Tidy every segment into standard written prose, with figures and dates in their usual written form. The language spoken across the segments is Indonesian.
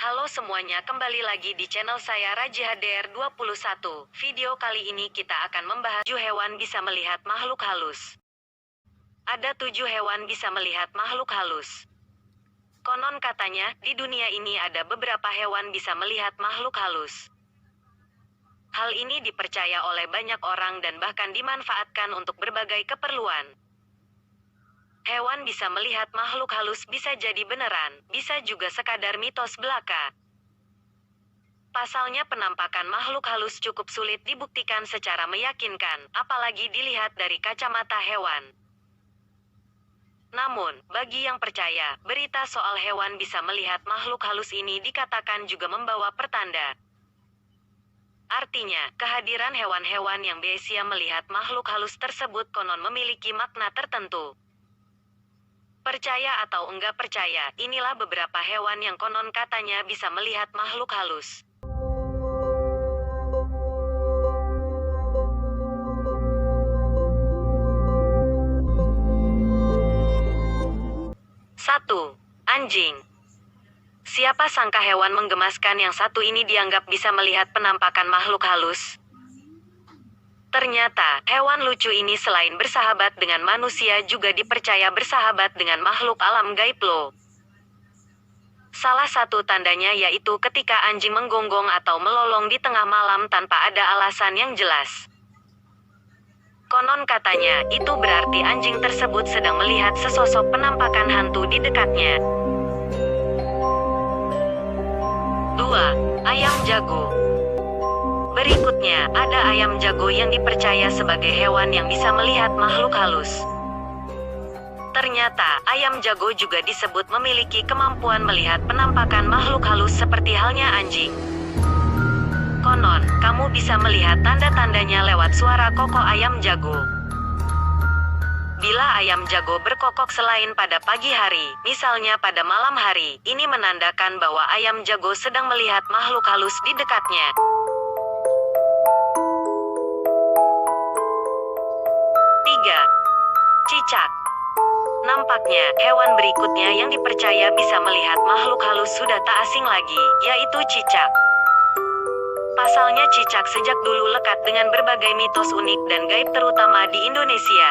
Halo semuanya, kembali lagi di channel saya Raji HDR 21. Video kali ini kita akan membahas 7 hewan bisa melihat makhluk halus. Ada 7 hewan bisa melihat makhluk halus. Konon katanya, di dunia ini ada beberapa hewan bisa melihat makhluk halus. Hal ini dipercaya oleh banyak orang dan bahkan dimanfaatkan untuk berbagai keperluan. Hewan bisa melihat makhluk halus bisa jadi beneran, bisa juga sekadar mitos belaka. Pasalnya penampakan makhluk halus cukup sulit dibuktikan secara meyakinkan, apalagi dilihat dari kacamata hewan. Namun, bagi yang percaya, berita soal hewan bisa melihat makhluk halus ini dikatakan juga membawa pertanda. Artinya, kehadiran hewan-hewan yang bisa melihat makhluk halus tersebut konon memiliki makna tertentu. Percaya atau enggak percaya, inilah beberapa hewan yang konon katanya bisa melihat makhluk halus. Satu, anjing. Siapa sangka hewan menggemaskan yang satu ini dianggap bisa melihat penampakan makhluk halus? Ternyata, hewan lucu ini selain bersahabat dengan manusia juga dipercaya bersahabat dengan makhluk alam gaib loh. Salah satu tandanya yaitu ketika anjing menggonggong atau melolong di tengah malam tanpa ada alasan yang jelas. Konon katanya, itu berarti anjing tersebut sedang melihat sesosok penampakan hantu di dekatnya. 2. Ayam jago. Berikutnya, ada ayam jago yang dipercaya sebagai hewan yang bisa melihat makhluk halus. Ternyata, ayam jago juga disebut memiliki kemampuan melihat penampakan makhluk halus seperti halnya anjing. Konon, kamu bisa melihat tanda-tandanya lewat suara kokok ayam jago. Bila ayam jago berkokok selain pada pagi hari, misalnya pada malam hari, ini menandakan bahwa ayam jago sedang melihat makhluk halus di dekatnya. 3. Cicak. Nampaknya, hewan berikutnya yang dipercaya bisa melihat makhluk halus sudah tak asing lagi, yaitu cicak. Pasalnya cicak sejak dulu lekat dengan berbagai mitos unik dan gaib terutama di Indonesia.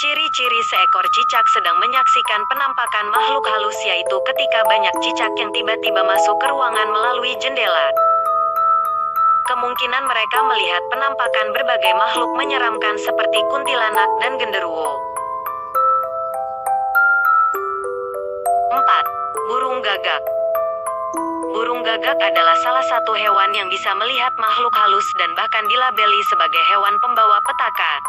Ciri-ciri seekor cicak sedang menyaksikan penampakan makhluk halus yaitu ketika banyak cicak yang tiba-tiba masuk ke ruangan melalui jendela. Kemungkinan mereka melihat penampakan berbagai makhluk menyeramkan seperti kuntilanak dan genderuwo. 4. Burung gagak. Burung gagak adalah salah satu hewan yang bisa melihat makhluk halus dan bahkan dilabeli sebagai hewan pembawa petaka.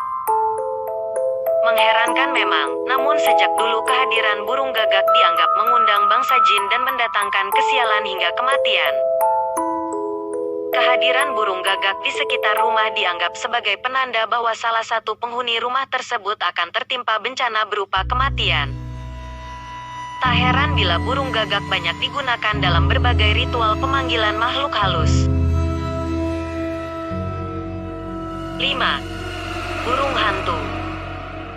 Mengherankan memang, namun sejak dulu kehadiran burung gagak dianggap mengundang bangsa jin dan mendatangkan kesialan hingga kematian. Kehadiran burung gagak di sekitar rumah dianggap sebagai penanda bahwa salah satu penghuni rumah tersebut akan tertimpa bencana berupa kematian. Tak heran bila burung gagak banyak digunakan dalam berbagai ritual pemanggilan makhluk halus. 5. Burung hantu.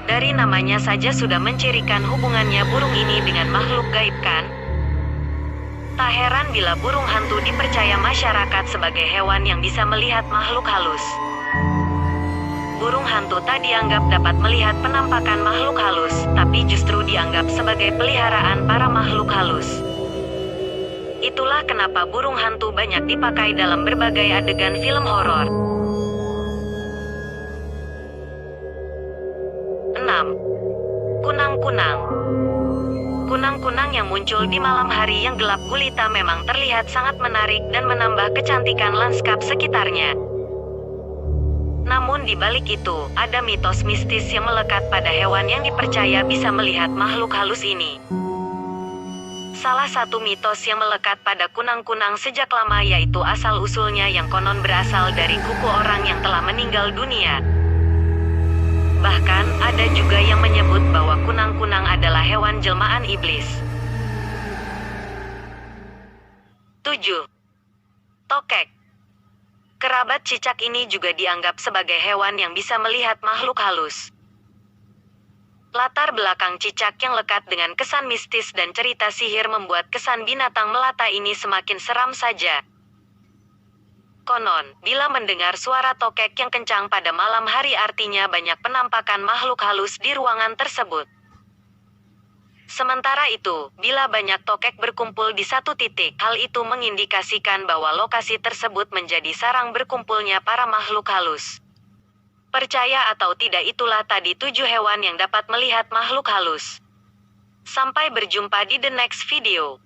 Dari namanya saja sudah mencirikan hubungannya burung ini dengan makhluk gaib kan? Tak heran bila burung hantu dipercaya masyarakat sebagai hewan yang bisa melihat makhluk halus. Burung hantu tak dianggap dapat melihat penampakan makhluk halus, tapi justru dianggap sebagai peliharaan para makhluk halus. Itulah kenapa burung hantu banyak dipakai dalam berbagai adegan film horor. 6. Kunang-kunang. Kunang-kunang yang muncul di malam hari yang gelap gulita memang terlihat sangat menarik dan menambah kecantikan lanskap sekitarnya. Namun di balik itu, ada mitos mistis yang melekat pada hewan yang dipercaya bisa melihat makhluk halus ini. Salah satu mitos yang melekat pada kunang-kunang sejak lama yaitu asal-usulnya yang konon berasal dari kuku orang yang telah meninggal dunia. Bahkan, ada juga yang menyebut bahwa kunang-kunang adalah hewan jelmaan iblis. 7. Tokek. Kerabat cicak ini juga dianggap sebagai hewan yang bisa melihat makhluk halus. Latar belakang cicak yang lekat dengan kesan mistis dan cerita sihir membuat kesan binatang melata ini semakin seram saja. Konon, bila mendengar suara tokek yang kencang pada malam hari artinya banyak penampakan makhluk halus di ruangan tersebut. Sementara itu, bila banyak tokek berkumpul di satu titik, hal itu mengindikasikan bahwa lokasi tersebut menjadi sarang berkumpulnya para makhluk halus. Percaya atau tidak, itulah tadi 7 hewan yang dapat melihat makhluk halus. Sampai berjumpa di the next video.